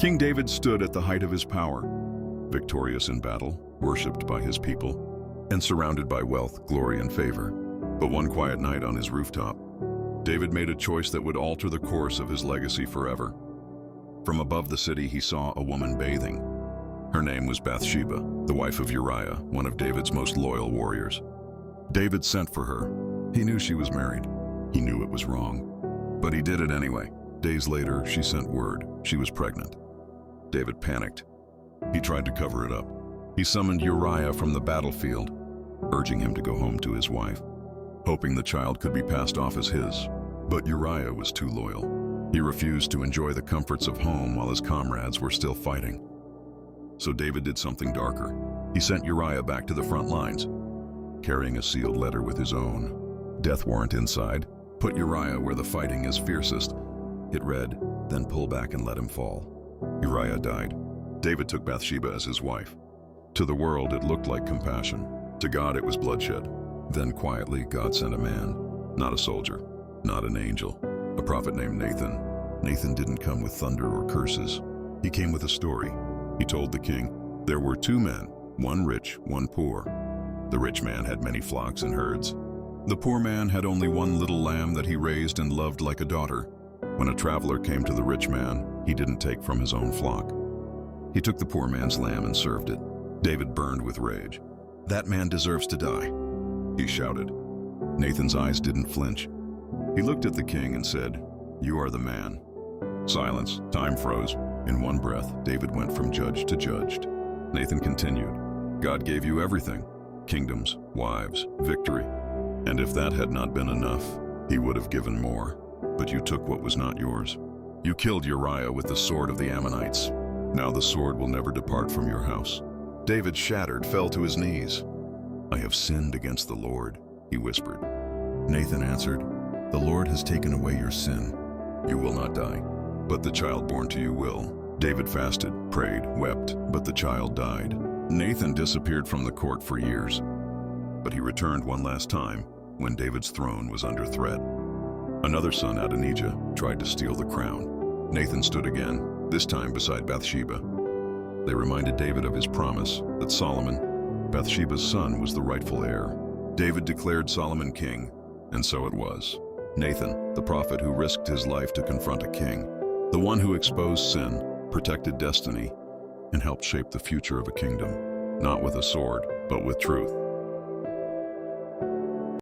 King David stood at the height of his power, victorious in battle, worshipped by his people, and surrounded by wealth, glory, and favor. But one quiet night on his rooftop, David made a choice that would alter the course of his legacy forever. From above the city, he saw a woman bathing. Her name was Bathsheba, the wife of Uriah, one of David's most loyal warriors. David sent for her. He knew she was married. He knew it was wrong, but he did it anyway. Days later, she sent word she was pregnant. David panicked. He tried to cover it up. He summoned Uriah from the battlefield, urging him to go home to his wife, hoping the child could be passed off as his. But Uriah was too loyal. He refused to enjoy the comforts of home while his comrades were still fighting. So David did something darker. He sent Uriah back to the front lines, carrying a sealed letter with his own death warrant inside. Put Uriah where the fighting is fiercest. It read, then pull back and let him fall. Uriah died. David took Bathsheba as his wife. To the world, it looked like compassion. To God, it was bloodshed. Then quietly, God sent a man, not a soldier, not an angel, a prophet named Nathan. Nathan didn't come with thunder or curses. He came with a story. He told the king, there were two men, one rich, one poor. The rich man had many flocks and herds. The poor man had only one little lamb that he raised and loved like a daughter. When a traveler came to the rich man, he didn't take from his own flock. He took the poor man's lamb and served it. David burned with rage. That man deserves to die, he shouted. Nathan's eyes didn't flinch. He looked at the king and said, you are the man. Silence. Time froze. In one breath, David went from judge to judged. Nathan continued, God gave you everything, kingdoms, wives, victory. And if that had not been enough, he would have given more. But you took what was not yours. You killed Uriah with the sword of the Ammonites. Now the sword will never depart from your house. David, shattered, fell to his knees. I have sinned against the Lord, he whispered. Nathan answered, the Lord has taken away your sin. You will not die, but the child born to you will. David fasted, prayed, wept, but the child died. Nathan disappeared from the court for years, but he returned one last time when David's throne was under threat. Another son, Adonijah, tried to steal the crown. Nathan stood again, this time beside Bathsheba. They reminded David of his promise that Solomon, Bathsheba's son, was the rightful heir. David declared Solomon king, and so it was. Nathan, the prophet who risked his life to confront a king, the one who exposed sin, protected destiny, and helped shape the future of a kingdom, not with a sword, but with truth.